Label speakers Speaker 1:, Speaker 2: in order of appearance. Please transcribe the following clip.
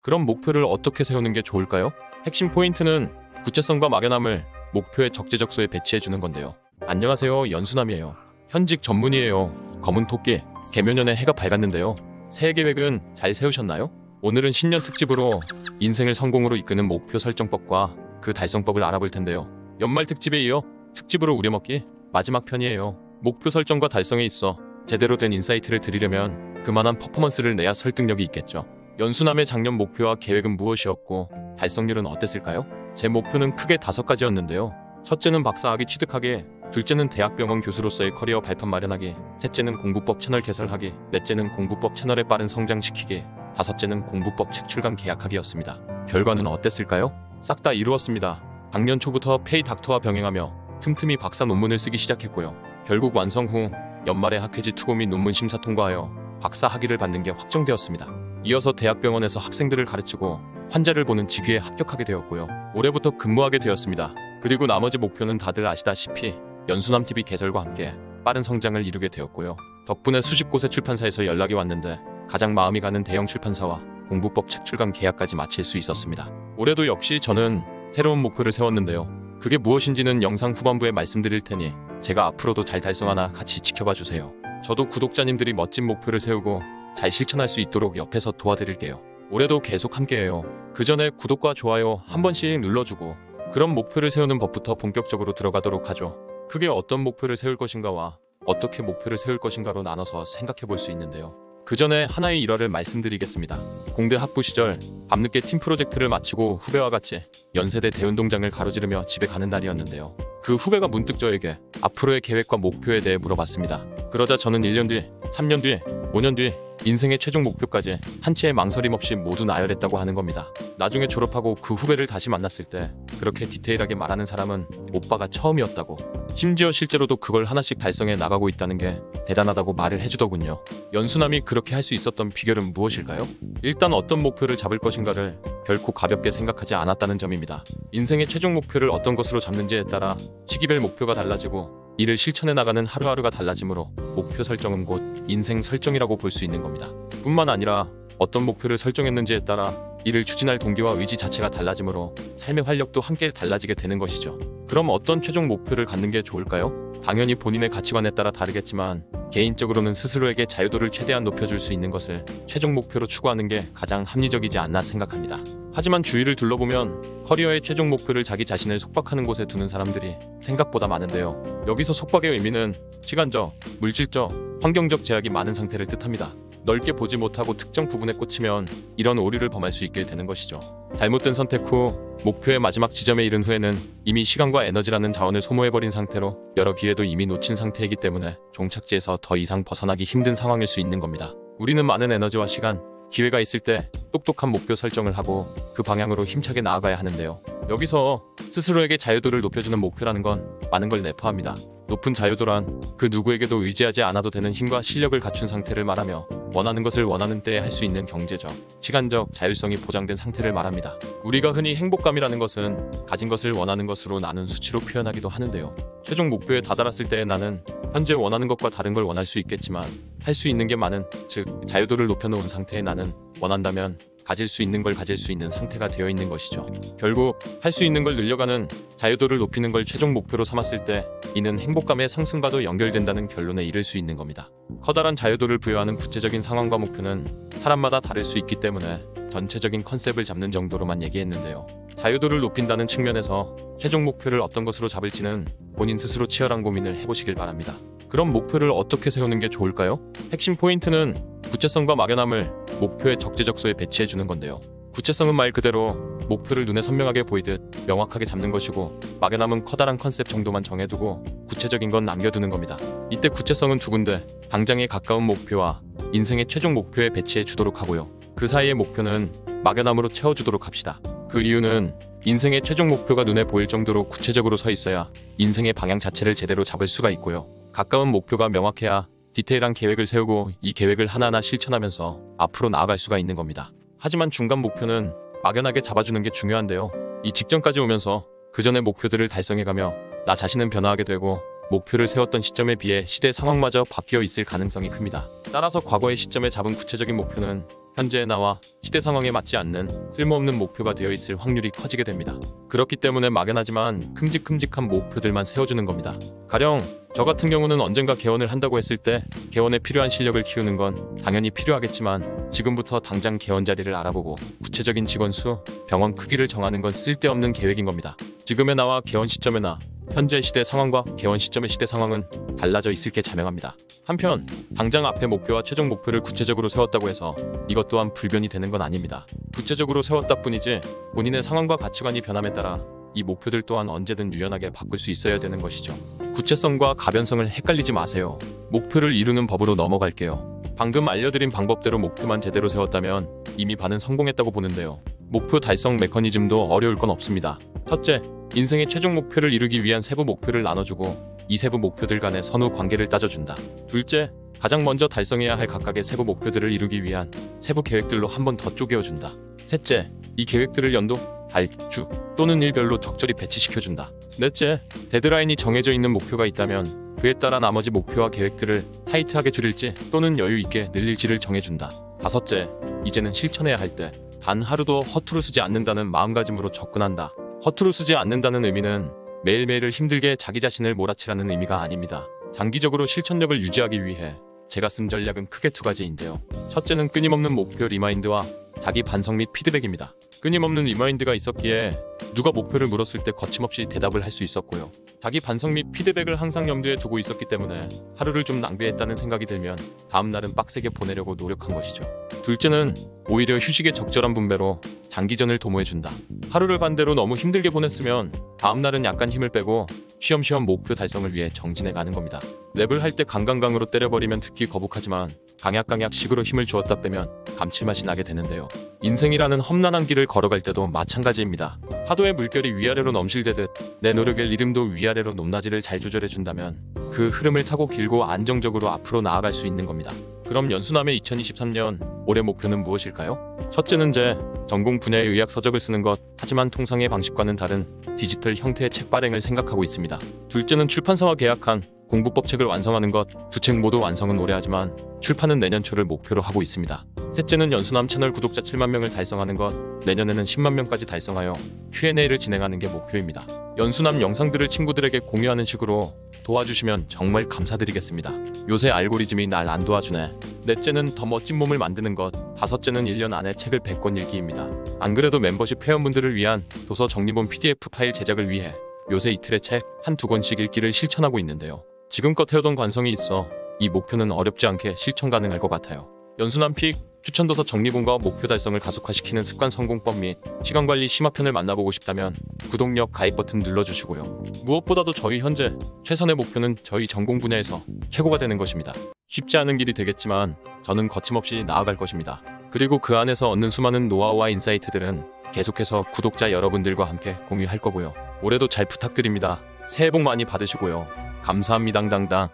Speaker 1: 그럼 목표를 어떻게 세우는 게 좋을까요? 핵심 포인트는 구체성과 막연함을 목표의 적재적소에 배치해주는 건데요. 안녕하세요, 연수남이에요. 현직 전문의예요. 검은 토끼, 개묘년에 해가 밝았는데요. 새해 계획은 잘 세우셨나요? 오늘은 신년 특집으로 인생을 성공으로 이끄는 목표 설정법과 그 달성법을 알아볼 텐데요. 연말 특집에 이어 특집으로 우려먹기 마지막 편이에요. 목표 설정과 달성에 있어 제대로 된 인사이트를 드리려면 그만한 퍼포먼스를 내야 설득력이 있겠죠. 연수남의 작년 목표와 계획은 무엇이었고 달성률은 어땠을까요? 제 목표는 크게 5가지였는데요. 첫째는 박사학위 취득하기, 둘째는 대학병원 교수로서의 커리어 발판 마련하기, 셋째는 공부법 채널 개설하기, 넷째는 공부법 채널의 빠른 성장시키기, 다섯째는 공부법 책 출간 계약하기였습니다. 결과는 어땠을까요? 싹 다 이루었습니다. 작년 초부터 페이 닥터와 병행하며 틈틈이 박사 논문을 쓰기 시작했고요. 결국 완성 후 연말에 학회지 투고 및 논문 심사 통과하여 박사 학위를 받는 게 확정되었습니다. 이어서 대학병원에서 학생들을 가르치고 환자를 보는 직위에 합격하게 되었고요. 올해부터 근무하게 되었습니다. 그리고 나머지 목표는 다들 아시다시피 연수남TV 개설과 함께 빠른 성장을 이루게 되었고요. 덕분에 수십 곳의 출판사에서 연락이 왔는데 가장 마음이 가는 대형 출판사와 공부법 책 출간 계약까지 마칠 수 있었습니다. 올해도 역시 저는 새로운 목표를 세웠는데요. 그게 무엇인지는 영상 후반부에 말씀드릴 테니 제가 앞으로도 잘 달성하나 같이 지켜봐 주세요. 저도 구독자님들이 멋진 목표를 세우고 잘 실천할 수 있도록 옆에서 도와드릴게요. 올해도 계속 함께해요. 그 전에 구독과 좋아요 한 번씩 눌러주고 그런 목표를 세우는 법부터 본격적으로 들어가도록 하죠. 그게 어떤 목표를 세울 것인가와 어떻게 목표를 세울 것인가로 나눠서 생각해 볼 수 있는데요. 그 전에 하나의 일화를 말씀드리겠습니다. 공대 학부 시절 밤늦게 팀 프로젝트를 마치고 후배와 같이 연세대 대운동장을 가로지르며 집에 가는 날이었는데요. 그 후배가 문득 저에게 앞으로의 계획과 목표에 대해 물어봤습니다. 그러자 저는 1년 뒤, 3년 뒤, 5년 뒤 인생의 최종 목표까지 한치의 망설임 없이 모두 나열했다고 하는 겁니다. 나중에 졸업하고 그 후배를 다시 만났을 때 그렇게 디테일하게 말하는 사람은 오빠가 처음이었다고, 심지어 실제로도 그걸 하나씩 달성해 나가고 있다는 게 대단하다고 말을 해주더군요. 연수남이 그렇게 할 수 있었던 비결은 무엇일까요? 일단 어떤 목표를 잡을 것인가를 결코 가볍게 생각하지 않았다는 점입니다. 인생의 최종 목표를 어떤 것으로 잡는지에 따라 시기별 목표가 달라지고 이를 실천해 나가는 하루하루가 달라지므로 목표 설정은 곧 인생 설정이라고 볼 수 있는 겁니다. 뿐만 아니라 어떤 목표를 설정했는지에 따라 이를 추진할 동기와 의지 자체가 달라지므로 삶의 활력도 함께 달라지게 되는 것이죠. 그럼 어떤 최종 목표를 갖는 게 좋을까요? 당연히 본인의 가치관에 따라 다르겠지만 개인적으로는 스스로에게 자유도를 최대한 높여줄 수 있는 것을 최종 목표로 추구하는 게 가장 합리적이지 않나 생각합니다. 하지만 주위를 둘러보면 커리어의 최종 목표를 자기 자신을 속박하는 곳에 두는 사람들이 생각보다 많은데요. 여기서 속박의 의미는 시간적, 물질적, 환경적 제약이 많은 상태를 뜻합니다. 넓게 보지 못하고 특정 부분에 꽂히면 이런 오류를 범할 수 있게 되는 것이죠. 잘못된 선택 후 목표의 마지막 지점에 이른 후에는 이미 시간과 에너지라는 자원을 소모해버린 상태로 여러 기회도 이미 놓친 상태이기 때문에 종착지에서 더 이상 벗어나기 힘든 상황일 수 있는 겁니다. 우리는 많은 에너지와 시간, 기회가 있을 때 똑똑한 목표 설정을 하고 그 방향으로 힘차게 나아가야 하는데요. 여기서 스스로에게 자유도를 높여주는 목표라는 건 많은 걸 내포합니다. 높은 자유도란 그 누구에게도 의지하지 않아도 되는 힘과 실력을 갖춘 상태를 말하며 원하는 것을 원하는 때에 할 수 있는 경제적, 시간적 자율성이 보장된 상태를 말합니다. 우리가 흔히 행복감이라는 것은 가진 것을 원하는 것으로 나눈 수치로 표현하기도 하는데요. 최종 목표에 다다랐을 때의 나는 현재 원하는 것과 다른 걸 원할 수 있겠지만 할 수 있는 게 많은, 즉 자유도를 높여놓은 상태의 나는 원한다면 가질 수 있는 걸 가질 수 있는 상태가 되어 있는 것이죠. 결국 할 수 있는 걸 늘려가는 자유도를 높이는 걸 최종 목표로 삼았을 때 이는 행복감의 상승과도 연결된다는 결론에 이를 수 있는 겁니다. 커다란 자유도를 부여하는 구체적인 상황과 목표는 사람마다 다를 수 있기 때문에 전체적인 컨셉을 잡는 정도로만 얘기했는데요. 자유도를 높인다는 측면에서 최종 목표를 어떤 것으로 잡을지는 본인 스스로 치열한 고민을 해보시길 바랍니다. 그럼 목표를 어떻게 세우는 게 좋을까요? 핵심 포인트는 구체성과 막연함을 목표의 적재적소에 배치해주는 건데요. 구체성은 말 그대로 목표를 눈에 선명하게 보이듯 명확하게 잡는 것이고, 막연함은 커다란 컨셉 정도만 정해두고 구체적인 건 남겨두는 겁니다. 이때 구체성은 두 군데, 당장에 가까운 목표와 인생의 최종 목표에 배치해 주도록 하고요. 그 사이의 목표는 막연함으로 채워주도록 합시다. 그 이유는 인생의 최종 목표가 눈에 보일 정도로 구체적으로 서 있어야 인생의 방향 자체를 제대로 잡을 수가 있고요. 가까운 목표가 명확해야 디테일한 계획을 세우고 이 계획을 하나하나 실천하면서 앞으로 나아갈 수가 있는 겁니다. 하지만 중간 목표는 막연하게 잡아주는 게 중요한데요. 이 직전까지 오면서 그 전의 목표들을 달성해가며 나 자신은 변화하게 되고 목표를 세웠던 시점에 비해 시대 상황마저 바뀌어 있을 가능성이 큽니다. 따라서 과거의 시점에 잡은 구체적인 목표는 현재의 나와 시대 상황에 맞지 않는 쓸모없는 목표가 되어 있을 확률이 커지게 됩니다. 그렇기 때문에 막연하지만 큼직큼직한 목표들만 세워주는 겁니다. 가령 저 같은 경우는 언젠가 개원을 한다고 했을 때 개원에 필요한 실력을 키우는 건 당연히 필요하겠지만 지금부터 당장 개원 자리를 알아보고 구체적인 직원 수, 병원 크기를 정하는 건 쓸데없는 계획인 겁니다. 지금의 나와 개원 시점의 나, 현재 시대 상황과 개원 시점의 시대 상황은 달라져 있을 게 자명합니다. 한편 당장 앞의 목표와 최종 목표를 구체적으로 세웠다고 해서 이것 또한 불변이 되는 건 아닙니다. 구체적으로 세웠다 뿐이지 본인의 상황과 가치관이 변함에 따라 이 목표들 또한 언제든 유연하게 바꿀 수 있어야 되는 것이죠. 구체성과 가변성을 헷갈리지 마세요. 목표를 이루는 법으로 넘어갈게요. 방금 알려드린 방법대로 목표만 제대로 세웠다면 이미 반은 성공했다고 보는데요. 목표 달성 메커니즘도 어려울 건 없습니다. 첫째, 인생의 최종 목표를 이루기 위한 세부 목표를 나눠주고 이 세부 목표들 간의 선후 관계를 따져준다. 둘째, 가장 먼저 달성해야 할 각각의 세부 목표들을 이루기 위한 세부 계획들로 한 번 더 쪼개어준다. 셋째, 이 계획들을 연도, 달, 주 또는 일별로 적절히 배치시켜준다. 넷째, 데드라인이 정해져 있는 목표가 있다면 그에 따라 나머지 목표와 계획들을 타이트하게 줄일지 또는 여유 있게 늘릴지를 정해준다. 다섯째, 이제는 실천해야 할 때 단 하루도 허투루 쓰지 않는다는 마음가짐으로 접근한다. 허투루 쓰지 않는다는 의미는 매일매일을 힘들게 자기 자신을 몰아치라는 의미가 아닙니다. 장기적으로 실천력을 유지하기 위해 제가 쓴 전략은 크게 두 가지인데요. 첫째는 끊임없는 목표 리마인드와 자기 반성 및 피드백입니다. 끊임없는 리마인드가 있었기에 누가 목표를 물었을 때 거침없이 대답을 할 수 있었고요. 자기 반성 및 피드백을 항상 염두에 두고 있었기 때문에 하루를 좀 낭비했다는 생각이 들면 다음 날은 빡세게 보내려고 노력한 것이죠. 둘째는 오히려 휴식의 적절한 분배로 장기전을 도모해준다. 하루를 반대로 너무 힘들게 보냈으면 다음 날은 약간 힘을 빼고 쉬엄쉬엄 목표 달성을 위해 정진해 가는 겁니다. 랩을 할 때 강강강으로 때려버리면 듣기 거북하지만 강약강약식으로 힘을 주었다 빼면 감칠맛이 나게 되는데요. 인생이라는 험난한 길을 걸어갈 때도 마찬가지입니다. 파도의 물결이 위아래로 넘실대듯 내 노력의 리듬도 위아래로 높낮이를 잘 조절해준다면 그 흐름을 타고 길고 안정적으로 앞으로 나아갈 수 있는 겁니다. 그럼 연수남의 2023년 올해 목표는 무엇일까요? 첫째는 제 전공 분야의 의학 서적을 쓰는 것, 하지만 통상의 방식과는 다른 디지털 형태의 책 발행을 생각하고 있습니다. 둘째는 출판사와 계약한 공부법 책을 완성하는 것, 두 책 모두 완성은 올해 하지만 출판은 내년 초를 목표로 하고 있습니다. 셋째는 연수남 채널 구독자 7만 명을 달성하는 것, 내년에는 10만 명까지 달성하여 Q&A를 진행하는 게 목표입니다. 연수남 영상들을 친구들에게 공유하는 식으로 도와주시면 정말 감사드리겠습니다. 요새 알고리즘이 날 안 도와주네. 넷째는 더 멋진 몸을 만드는 것, 다섯째는 1년 안에 책을 100권 읽기입니다. 안 그래도 멤버십 회원분들을 위한 도서 정리본 PDF 파일 제작을 위해 요새 이틀에 책 한두 권씩 읽기를 실천하고 있는데요. 지금껏 해오던 관성이 있어 이 목표는 어렵지 않게 실천 가능할 것 같아요. 연수남 픽 추천도서 정리본과 목표 달성을 가속화시키는 습관 성공법 및 시간관리 심화편을 만나보고 싶다면 구독력 가입 버튼 눌러주시고요. 무엇보다도 저희 현재 최선의 목표는 저희 전공 분야에서 최고가 되는 것입니다. 쉽지 않은 길이 되겠지만 저는 거침없이 나아갈 것입니다. 그리고 그 안에서 얻는 수많은 노하우와 인사이트들은 계속해서 구독자 여러분들과 함께 공유할 거고요. 올해도 잘 부탁드립니다. 새해 복 많이 받으시고요. 감사합니다. 당당.